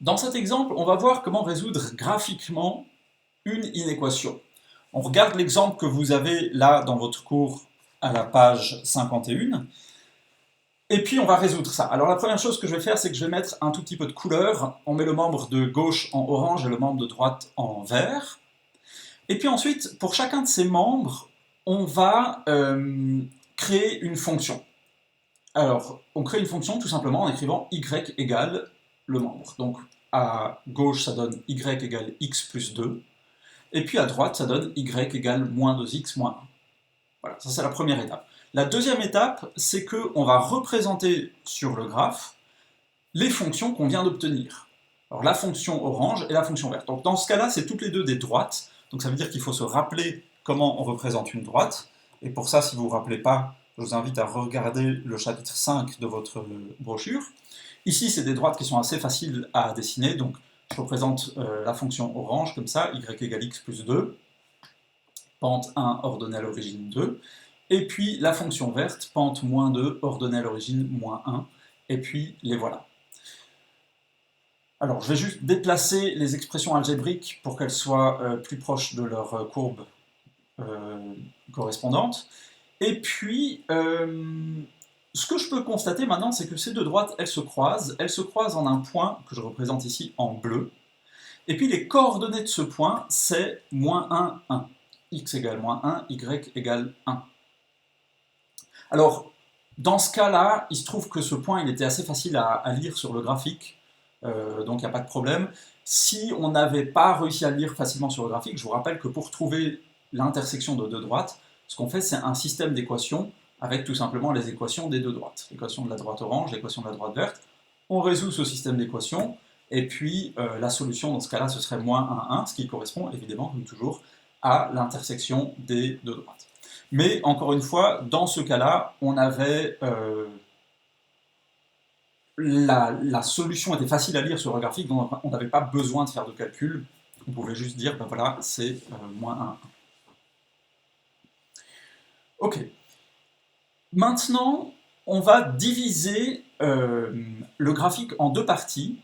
Dans cet exemple, on va voir comment résoudre graphiquement une inéquation. On regarde l'exemple que vous avez là dans votre cours à la page 51, et puis on va résoudre ça. Alors la première chose que je vais faire, c'est que je vais mettre un tout petit peu de couleur. On met le membre de gauche en orange et le membre de droite en vert. Et puis ensuite, pour chacun de ces membres, on va créer une fonction. Alors, on crée une fonction tout simplement en écrivant y égale le membre. Donc, à gauche, ça donne y égale x plus 2, et puis à droite, ça donne y égale moins 2x moins 1. Voilà, ça c'est la première étape. La deuxième étape, c'est qu'on va représenter sur le graphe les fonctions qu'on vient d'obtenir. Alors la fonction orange et la fonction verte. Donc dans ce cas-là, c'est toutes les deux des droites, donc ça veut dire qu'il faut se rappeler comment on représente une droite, et pour ça, si vous ne vous rappelez pas, je vous invite à regarder le chapitre 5 de votre brochure. Ici, c'est des droites qui sont assez faciles à dessiner, donc je représente la fonction orange comme ça, y égale x plus 2, pente 1 ordonnée à l'origine 2, et puis la fonction verte, pente moins 2 ordonnée à l'origine moins 1, et puis les voilà. Alors, je vais juste déplacer les expressions algébriques pour qu'elles soient plus proches de leur courbe correspondante. Et puis, ce que je peux constater maintenant, c'est que ces deux droites, elles se croisent en un point que je représente ici en bleu, et puis les coordonnées de ce point, c'est moins 1, 1. X égale moins 1, Y égale 1. Alors, dans ce cas-là, il se trouve que ce point, il était assez facile à lire sur le graphique, donc il n'y a pas de problème. Si on n'avait pas réussi à le lire facilement sur le graphique, je vous rappelle que pour trouver l'intersection de deux droites, ce qu'on fait, c'est un système d'équations avec tout simplement les équations des deux droites. L'équation de la droite orange, l'équation de la droite verte. On résout ce système d'équations, et puis la solution dans ce cas-là, ce serait moins 1, 1, ce qui correspond évidemment, comme toujours, à l'intersection des deux droites. Mais encore une fois, dans ce cas-là, on avait la solution était facile à lire sur le graphique, donc on n'avait pas besoin de faire de calcul. On pouvait juste dire, ben voilà, c'est moins 1, 1. Ok. Maintenant, on va diviser le graphique en deux parties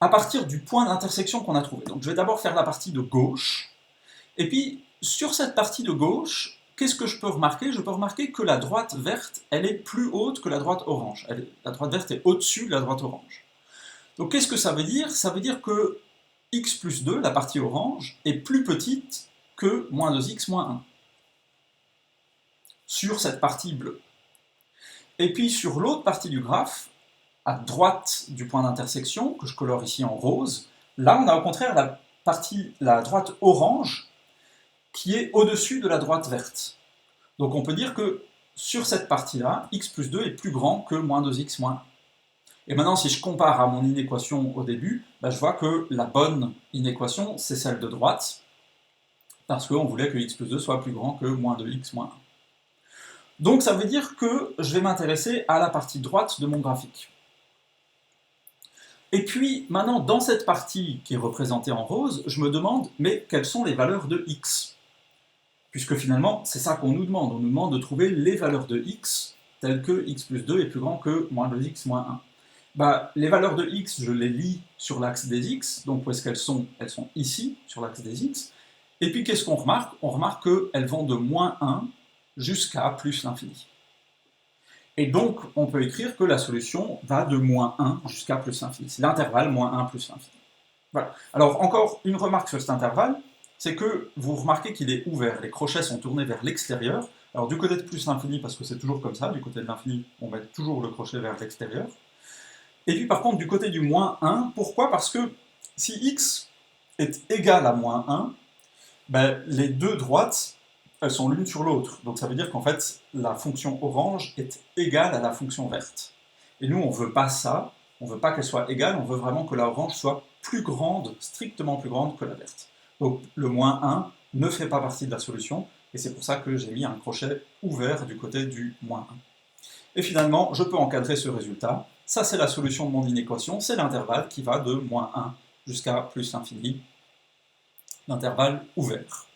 à partir du point d'intersection qu'on a trouvé. Donc je vais d'abord faire la partie de gauche, et puis sur cette partie de gauche, qu'est-ce que je peux remarquer? Je peux remarquer que la droite verte, elle est plus haute que la droite orange. La droite verte est au-dessus de la droite orange. Donc qu'est-ce que ça veut dire? Ça veut dire que x plus 2, la partie orange, est plus petite que moins 2x moins 1 sur cette partie bleue. Et puis sur l'autre partie du graphe, à droite du point d'intersection, que je colore ici en rose, là on a au contraire la droite orange qui est au-dessus de la droite verte. Donc on peut dire que sur cette partie-là, x plus 2 est plus grand que moins 2x moins 1. Et maintenant, si je compare à mon inéquation au début, ben, je vois que la bonne inéquation, c'est celle de droite, parce qu'on voulait que x plus 2 soit plus grand que moins 2x moins 1. Donc ça veut dire que je vais m'intéresser à la partie droite de mon graphique. Et puis, maintenant, dans cette partie qui est représentée en rose, je me demande, mais quelles sont les valeurs de x? Puisque finalement, c'est ça qu'on nous demande. On nous demande de trouver les valeurs de x, telles que x plus 2 est plus grand que moins 2x moins 1. Bah, les valeurs de x, je les lis sur l'axe des x, donc où est-ce qu'elles sont? Elles sont ici, sur l'axe des x. Et puis, qu'est-ce qu'on remarque? On remarque qu'elles vont de moins 1 jusqu'à plus l'infini. Et donc, on peut écrire que la solution va de moins 1 jusqu'à plus l'infini. C'est l'intervalle moins 1 plus l'infini. Voilà. Alors, encore une remarque sur cet intervalle, c'est que vous remarquez qu'il est ouvert. Les crochets sont tournés vers l'extérieur. Alors, du côté de plus l'infini, parce que c'est toujours comme ça, du côté de l'infini, on met toujours le crochet vers l'extérieur. Et puis, par contre, du côté du moins 1, pourquoi? Parce que si x est égal à moins 1, ben, les deux droites, elles sont l'une sur l'autre. Donc ça veut dire qu'en fait, la fonction orange est égale à la fonction verte. Et nous, on ne veut pas ça, on ne veut pas qu'elle soit égale, on veut vraiment que la orange soit plus grande, strictement plus grande que la verte. Donc le moins 1 ne fait pas partie de la solution, et c'est pour ça que j'ai mis un crochet ouvert du côté du moins 1. Et finalement, je peux encadrer ce résultat. Ça, c'est la solution de mon inéquation, c'est l'intervalle qui va de moins 1 jusqu'à plus l'infini, l'intervalle ouvert.